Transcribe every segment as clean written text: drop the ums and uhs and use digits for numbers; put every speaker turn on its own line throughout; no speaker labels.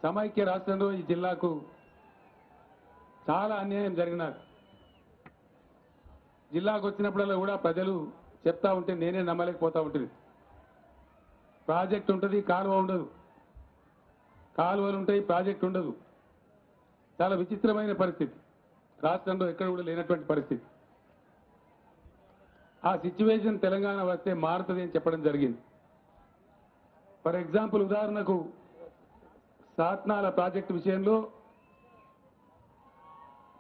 సమైక్య రాష్ట్రంలో ఈ జిల్లాకు చాలా అన్యాయం జరిగినారు. జిల్లాకు వచ్చినప్పుడల్లా కూడా ప్రజలు చెప్తా ఉంటే నేనే నమ్మలేకపోతా ఉంటుంది. ప్రాజెక్ట్ ఉంటుంది, కాలువ ఉండదు, కాలువలు ఉంటాయి, ప్రాజెక్ట్ ఉండదు. చాలా విచిత్రమైన పరిస్థితి, రాష్ట్రంలో ఎక్కడ కూడా లేనటువంటి పరిస్థితి. ఆ సిచ్యువేషన్ తెలంగాణ వస్తే మారుతుంది అని చెప్పడం జరిగింది. ఫర్ ఎగ్జాంపుల్, ఉదాహరణకు సాత్నాల ప్రాజెక్టు విషయంలో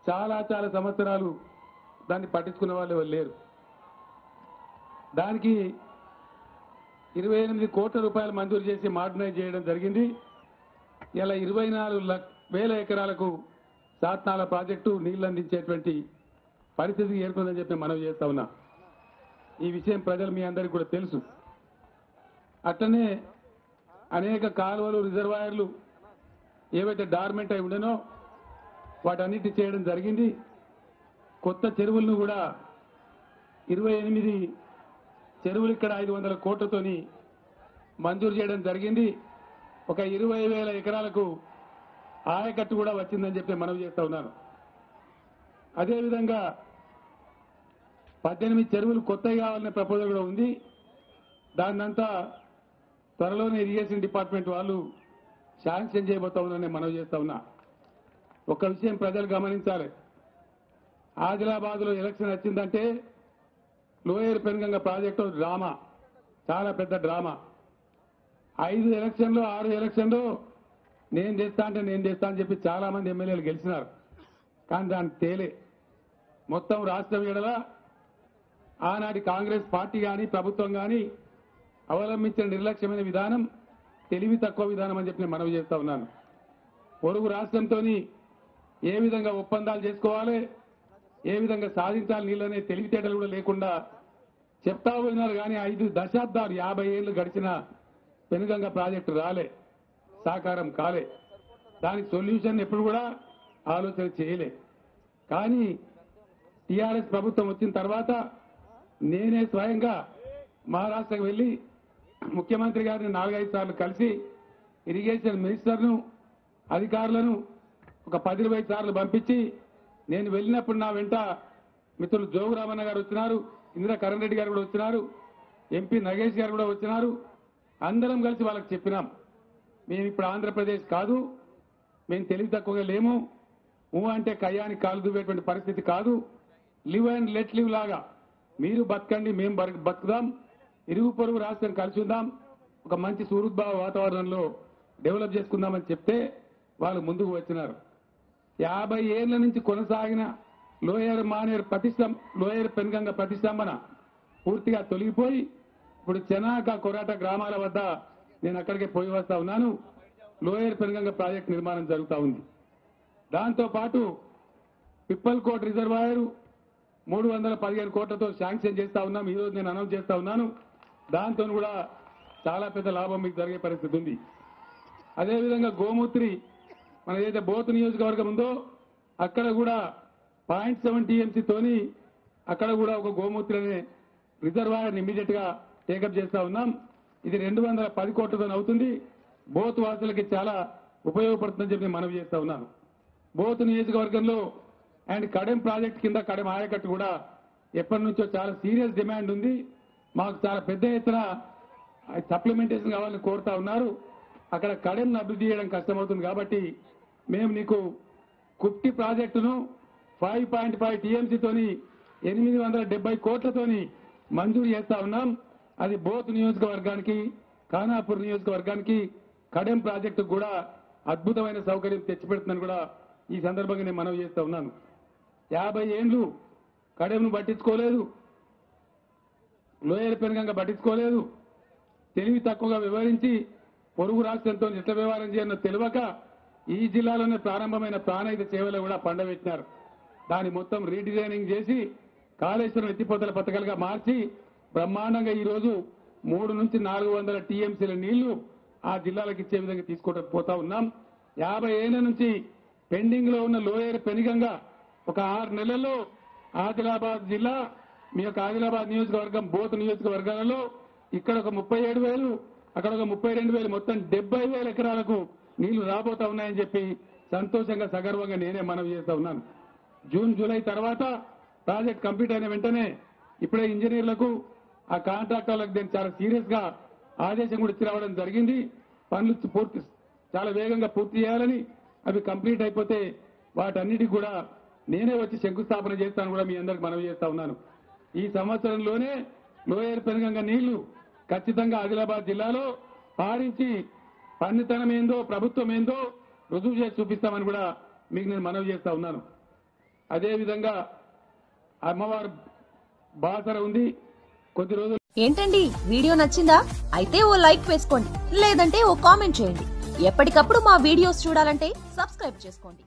చాలా సంవత్సరాలు దాన్ని పట్టించుకున్న వాళ్ళు లేరు. దానికి 28 కోట్ల రూపాయలు మంజూరు చేసి మోడర్నైజ్ చేయడం జరిగింది. ఇలా 24,000 ఎకరాలకు సాత్నాల ప్రాజెక్టు నీళ్లు అందించేటువంటి పరిస్థితికి ఏర్పడిందని చెప్పి మనం చేస్తా ఉన్నాం. ఈ విషయం ప్రజలు మీ అందరికీ కూడా తెలుసు. అట్లనే అనేక కాలువలు, రిజర్వాయర్లు ఏవైతే డార్మెంట్ అయి ఉండనో వాటన్నిటి చేయడం జరిగింది. కొత్త చెరువులను కూడా 28 చెరువులు ఇక్కడ 500 కోట్లతోని మంజూరు చేయడం జరిగింది. ఒక 20,000 ఎకరాలకు ఆయకట్టు కూడా వచ్చిందని చెప్పి మనవి చేస్తా ఉన్నాను. అదేవిధంగా 18 చెరువులు కొత్తవి కావాలనే ప్రపోజల్ కూడా ఉంది. దాన్నంతా త్వరలోనే ఇరిగేషన్ డిపార్ట్మెంట్ వాళ్ళు శాంక్షన్ చేయబోతా ఉన్నారని మనవి చేస్తా ఉన్నా. ఒక విషయం ప్రజలు గమనించాలి. ఆదిలాబాద్లో ఎలక్షన్ వచ్చిందంటే లోయర్ పెనుగంగ ప్రాజెక్టు డ్రామా, చాలా పెద్ద డ్రామా. 5 ఎలక్షన్లు 6 ఎలక్షన్లు నేను చేస్తా అని చెప్పి చాలా మంది ఎమ్మెల్యేలు గెలిచినారు. కానీ దానికి తేలే. మొత్తం రాష్ట్రం ఎడల ఆనాటి కాంగ్రెస్ పార్టీ కానీ ప్రభుత్వం కానీ అవలంబించిన నిర్లక్ష్యమైన విధానం, తెలివి తక్కువ విధానం అని చెప్పి మనవి చేస్తా ఉన్నాను. పొరుగు రాష్ట్రంతో ఏ విధంగా ఒప్పందాలు చేసుకోవాలి, ఏ విధంగా సాధించాలి నీళ్ళనే తెలివితేటలు కూడా లేకుండా చెప్తా పోయినారు. కానీ 5 దశాబ్దాలు 50 ఏళ్లు గడిచిన పెనుగంగ ప్రాజెక్టు రాలే, సాకారం కాలే. దానికి సొల్యూషన్ ఎప్పుడు కూడా ఆలోచన చేయలే. కానీ టీఆర్ఎస్ ప్రభుత్వం వచ్చిన తర్వాత నేనే స్వయంగా మహారాష్ట్రకు వెళ్లి ముఖ్యమంత్రి గారిని 4-5 సార్లు కలిసి ఇరిగేషన్ మినిస్టర్ను, అధికారులను ఒక 10-20 సార్లు పంపించి, నేను వెళ్ళినప్పుడు నా వెంట మిత్రులు జోగురామన్న గారు వచ్చినారు, ఇందిరా కరణ్ రెడ్డి గారు కూడా వచ్చినారు, ఎంపీ నగేష్ గారు కూడా వచ్చినారు. అందరం కలిసి వాళ్ళకి చెప్పినాం, మేము ఇప్పుడు ఆంధ్రప్రదేశ్ కాదు, మేము తెలివి తక్కువగా లేము, అంటే కయ్యానికి కాలు దువ్వేటువంటి పరిస్థితి కాదు. లివ్ అండ్ లెట్ లివ్ లాగా మీరు బతకండి, మేము బతుకుదాం, ఇరుగు పొరుగు రాష్ట్రం కలిసి ఉందాం, ఒక మంచి సుహృద్భావ వాతావరణంలో డెవలప్ చేసుకుందామని చెప్తే వాళ్ళు ముందుకు వచ్చినారు. 50 ఏళ్ల నుంచి కొనసాగిన లోయర్ పెనుగంగ ప్రతిష్టంభన పూర్తిగా తొలగిపోయి ఇప్పుడు చెనాక కొరాట గ్రామాల వద్ద నేను అక్కడికే పోయి వస్తా ఉన్నాను. లోయర్ పెనుగంగ ప్రాజెక్టు నిర్మాణం జరుగుతూ ఉంది. దాంతో పాటు పిప్పల్కోట్ రిజర్వాయర్ 315 కోట్లతో శాంక్షన్ చేస్తా ఉన్నాం. ఈ రోజు నేను అనౌన్స్ చేస్తా ఉన్నాను. దాంతో కూడా చాలా పెద్ద లాభం మీకు జరిగే పరిస్థితి ఉంది. అదేవిధంగా గోమూత్రి, మన ఏదైతే బోత్ నియోజకవర్గం ఉందో అక్కడ కూడా 0.7 TMC తోని అక్కడ కూడా ఒక గోమూత్రి అనే రిజర్వాయర్ ఇమీడియట్ గా టేకప్ చేస్తా ఉన్నాం. ఇది 210 కోట్లతో అవుతుంది. బోత్ వాసులకి చాలా ఉపయోగపడుతుందని చెప్పి మనవి చేస్తా ఉన్నాను. బోత్ నియోజకవర్గంలో అండ్ కడెం ప్రాజెక్ట్ కింద కడెం ఆయకట్టు కూడా ఎప్పటి నుంచో చాలా సీరియస్ డిమాండ్ ఉంది. మాకు చాలా పెద్ద ఎత్తున సప్లిమెంటేషన్ కావాలని కోరుతా ఉన్నారు. అక్కడ కడెంను అభివృద్ధి చేయడం కష్టమవుతుంది కాబట్టి మేము నీకు కుప్టి ప్రాజెక్టును 5.5 TMC తోని 870 కోట్లతోని మంజూరు చేస్తా ఉన్నాం. అది బోత్ నియోజకవర్గానికి, ఖానాపూర్ నియోజకవర్గానికి కడెం ప్రాజెక్టు కూడా అద్భుతమైన సౌకర్యం తెచ్చిపెడుతుందని కూడా ఈ సందర్భంగా నేను మనవి చేస్తా ఉన్నాను. 50 ఏళ్లు కడెంను పట్టించుకోలేదు, లోయర్ పెనుగంగ పట్టించుకోలేదు, తెలివి తక్కువగా వివరించి పొరుగు రాష్ట్రంతో ఎట్లా వ్యవహారం చేయాలో తెలియక ఈ జిల్లాలోనే ప్రారంభమైన ప్రాణహిత సేవలు కూడా పండబెట్టినారు. దాన్ని మొత్తం రీడిజైనింగ్ చేసి కాళేశ్వరం ఎత్తిపోతల పథకాలుగా మార్చి బ్రహ్మాండంగా ఈరోజు 3 నుంచి 400 TMCల నీళ్లు ఆ జిల్లాలకు ఇచ్చే విధంగా తీసుకుంటూ పోతా ఉన్నాం. 50 ఏళ్ల నుంచి పెండింగ్ లో ఉన్న లోయర్ పెనుగంగ ఒక 6 నెలల్లో ఆదిలాబాద్ జిల్లా మీ యొక్క ఆదిలాబాద్ నియోజకవర్గం బోత్ నియోజకవర్గాలలో ఇక్కడ ఒక 37,000 అక్కడ ఒక 32,000 మొత్తం 70,000 ఎకరాలకు నీళ్లు రాబోతా ఉన్నాయని చెప్పి సంతోషంగా సగర్వంగా నేనే మనవి చేస్తా ఉన్నాను. జూన్ జూలై తర్వాత ప్రాజెక్ట్ కంప్లీట్ అయిన వెంటనే ఇప్పుడే ఇంజనీర్లకు ఆ కాంట్రాక్టర్లకు దీన్ని చాలా సీరియస్ గా ఆదేశం కూడా ఇచ్చి రావడం జరిగింది. పనులు చాలా వేగంగా పూర్తి చేయాలని, అవి కంప్లీట్ అయిపోతే వాటన్నిటికి కూడా నేనే వచ్చి శంకుస్థాపన చేస్తాను కూడా మీ అందరికి మనవి చేస్తా ఉన్నాను. ఈ సంవత్సరంలోనే లోయర్ పెనుగంగ నీళ్లు ఖచ్చితంగా ఆదిలాబాద్ జిల్లాలో పారించి పన్నితనం ఏందో ప్రభుత్వం ఏందో రుజువు చేసి చూపిస్తామని కూడా మీకు నేను మనవి చేస్తా ఉన్నాను. అదేవిధంగా అమ్మవారు బాసర ఉంది. కొద్ది రోజులు
ఏంటండి వీడియో నచ్చిందా? అయితే ఓ లైక్ వేసుకోండి, లేదంటే ఓ కామెంట్ చేయండి. ఎప్పటికప్పుడు మా వీడియోస్ చూడాలంటే సబ్స్క్రైబ్ చేసుకోండి.